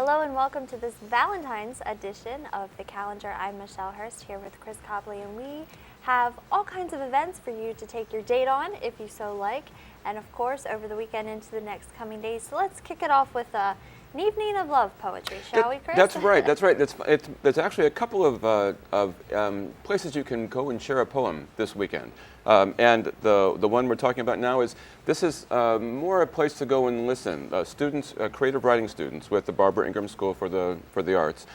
Hello and welcome to this Valentine's edition of the calendar. I'm Michelle Horst here with Chris Copley, and we have all kinds of events for you to take your date on if you so like, and of course over the weekend into the next coming days. So let's kick it off with an evening of love poetry, shall we, Chris? That's right. That's right. There's actually a couple of places you can go and share a poem this weekend. And the one we're talking about now is more a place to go and listen. Students, creative writing students with the Barbara Ingram School for the Arts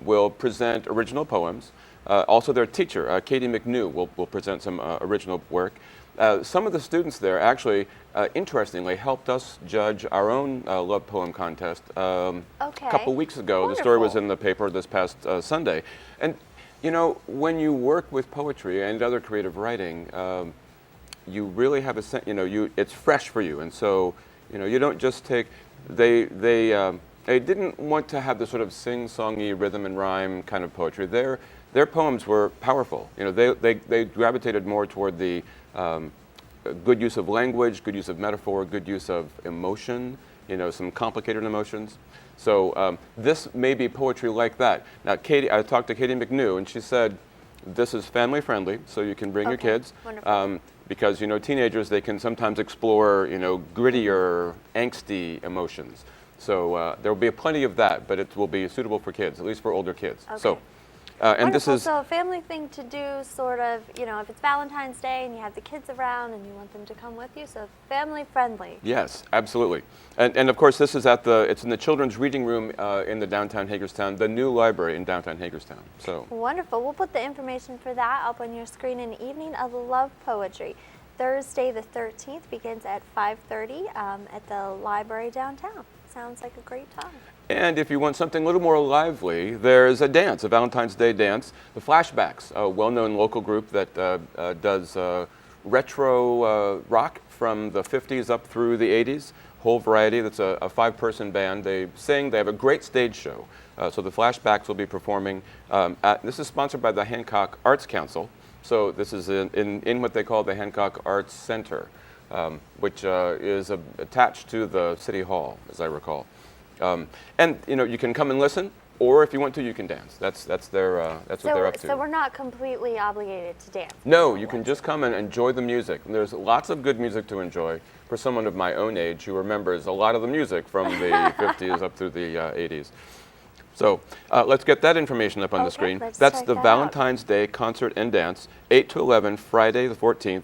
will present original poems. Also, their teacher, Katie McNew, will present some original work. Some of the students there actually, interestingly, helped us judge our own love poem contest a couple weeks ago. Wonderful. The story was in the paper this past Sunday. And you know, when you work with poetry and other creative writing, you really have a sense, it's fresh for you. And so, you don't just take, they didn't want to have the sort of sing-songy rhythm and rhyme kind of poetry. Their poems were powerful. They gravitated more toward the good use of language, good use of metaphor, good use of emotion, some complicated emotions. So this may be poetry like that. Now, I talked to Katie McNew, and she said, this is family friendly, so you can bring your kids. Because, teenagers, they can sometimes explore, grittier, angsty emotions. So there will be plenty of that, but it will be suitable for kids, at least for older kids. Okay. So, and this is so a family thing to do, sort of, if it's Valentine's Day and you have the kids around and you want them to come with you, so family friendly. Yes, absolutely. And of course, this is it's in the Children's Reading Room in the downtown Hagerstown, the new library in downtown Hagerstown. So wonderful. We'll put the information for that up on your screen. An evening of love poetry. Thursday the 13th begins at 5:30 at the library downtown. Sounds like a great time. And if you want something a little more lively, there's a dance, a Valentine's Day dance. The Flashbacks, a well-known local group that does retro rock from the 50s up through the 80s, whole variety. That's a five-person band. They sing. They have a great stage show. So the Flashbacks will be performing. This is sponsored by the Hancock Arts Council. So this is in what they call the Hancock Arts Center, which is attached to the City Hall, as I recall. And you can come and listen, or if you want to, you can dance. That's what they're up to. So we're not completely obligated to dance. No, you can just come and enjoy the music. And there's lots of good music to enjoy for someone of my own age who remembers a lot of the music from the 50s up through the 80s. So let's get that information up on the screen. That's the Valentine's Day concert and dance, 8 to 11, Friday the 14th,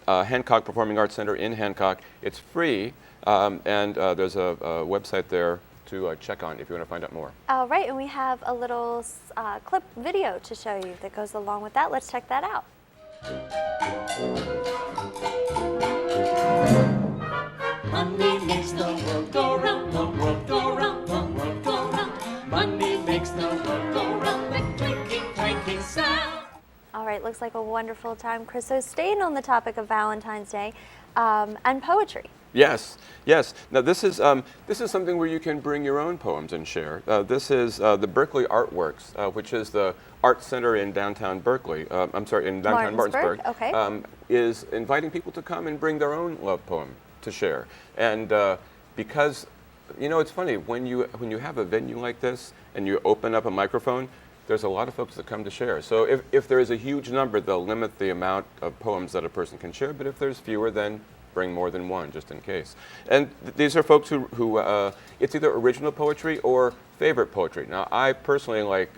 Hancock Performing Arts Center in Hancock. It's free. And there's a website there to check on if you want to find out more. All right, and we have a little clip video to show you that goes along with that. Let's check that out. Money makes the world go round, the world go round, the world go round. Money makes the world go round, the clinking, clanking sound. All right, looks like a wonderful time, Chris. So staying on the topic of Valentine's Day and poetry. Yes, yes. Now this is something where you can bring your own poems and share. This is the Berkeley Artworks, which is the art center in downtown Berkeley. In downtown Martinsburg. Okay. Is inviting people to come and bring their own love poem to share. And because it's funny when you have a venue like this and you open up a microphone, there's a lot of folks that come to share. So if there is a huge number, they'll limit the amount of poems that a person can share. But if there's fewer, then bring more than one, just in case. And these are folks who it's either original poetry or favorite poetry. Now, I personally like,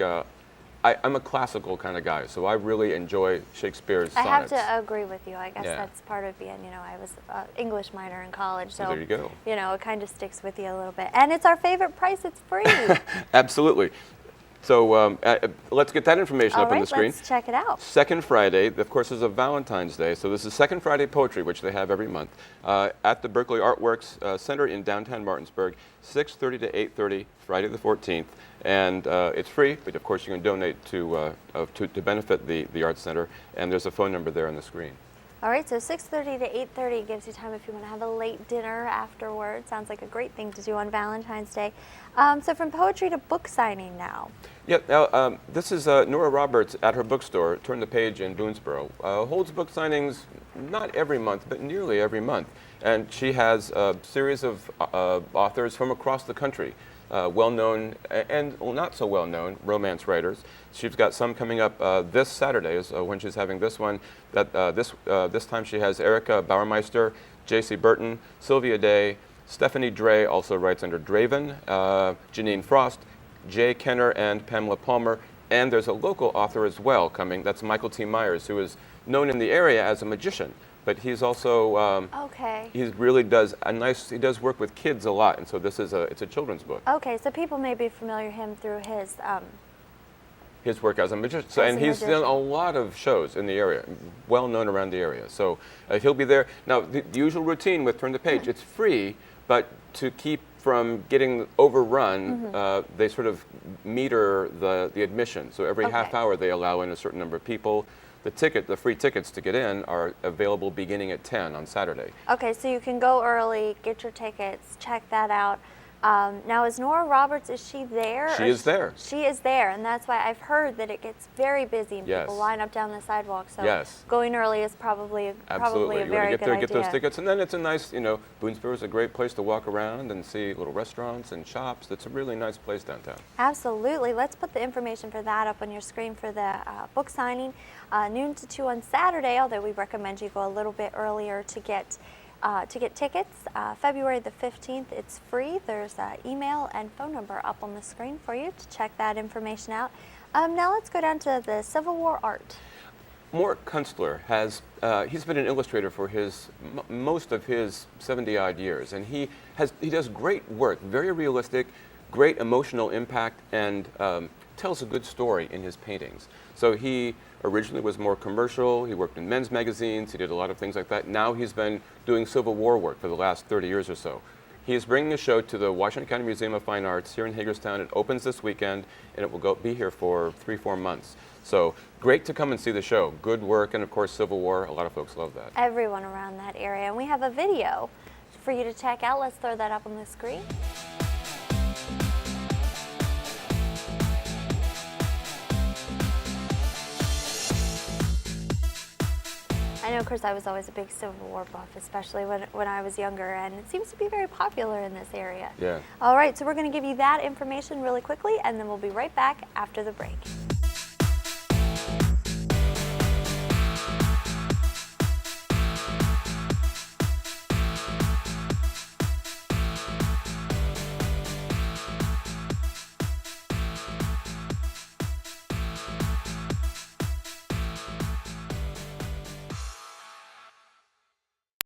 I'm a classical kind of guy, so I really enjoy Shakespeare's sonnets. I have to agree with you. I guess that's part of being, I was an English minor in college, so there you go. It kind of sticks with you a little bit. And it's our favorite price, it's free. Absolutely. So let's get that information up on the screen. Let's check it out. Second Friday, of course, is a Valentine's Day. So this is Second Friday Poetry, which they have every month, at the Berkeley Artworks Center in downtown Martinsburg, 6:30 to 8:30, Friday the 14th. And it's free, but of course you can donate to benefit the Arts Center. And there's a phone number there on the screen. All right, so 6:30 to 8:30 gives you time if you want to have a late dinner afterward. Sounds like a great thing to do on Valentine's Day. So from poetry to book signing now. Yeah, now this is Nora Roberts at her bookstore, Turn the Page in Boonesboro. Holds book signings not every month, but nearly every month. And she has a series of authors from across the country well-known and not so well-known romance writers. She's got some coming up this Saturday is when she's having this one. This time she has Erica Bauermeister, J.C. Burton, Sylvia Day, Stephanie Dre also writes under Draven, Janine Frost, Jay Kenner, and Pamela Palmer. And there's a local author as well coming. That's Michael T. Myers, who is known in the area as a magician. But he's also okay. He really does he does work with kids a lot, and so it's a children's book. Okay, so people may be familiar him through his work as a magician. So, and he's done a lot of shows in the area, well known around the area. So he'll be there. Now, the usual routine with Turn the Page, it's free, but to keep from getting overrun, they sort of meter the admission. So every half hour they allow in a certain number of people. The free tickets to get in are available beginning at 10 on Saturday. Okay, so you can go early, get your tickets, check that out. Now, is Nora Roberts, is she there? She is there. She is there, and that's why I've heard that it gets very busy and Yes. people line up down the sidewalk. So Yes. going early is probably a Absolutely. You want very to get good there, idea. get those tickets, and then it's a nice, Boonesboro is a great place to walk around and see little restaurants and shops. It's a really nice place downtown. Absolutely. Let's put the information for that up on your screen for the book signing, noon to 2 on Saturday, although we recommend you go a little bit earlier to get tickets. February the 15th, it's free. There's an email and phone number up on the screen for you to check that information out. Now let's go down to the Civil War art. Mort Kunstler he's been an illustrator for most of his 70-odd years, and he does great work, very realistic, great emotional impact, and tells a good story in his paintings. So he originally was more commercial. He worked in men's magazines. He did a lot of things like that. Now he's been doing Civil War work for the last 30 years or so. He is bringing a show to the Washington County Museum of Fine Arts here in Hagerstown. It opens this weekend, and it will be here for 3-4 months. So great to come and see the show. Good work, and of course Civil War. A lot of folks love that. Everyone around that area. And we have a video for you to check out. Let's throw that up on the screen. I know, Chris, I was always a big Civil War buff, especially when I was younger, and it seems to be very popular in this area. Yeah. All right, so we're going to give you that information really quickly, and then we'll be right back after the break.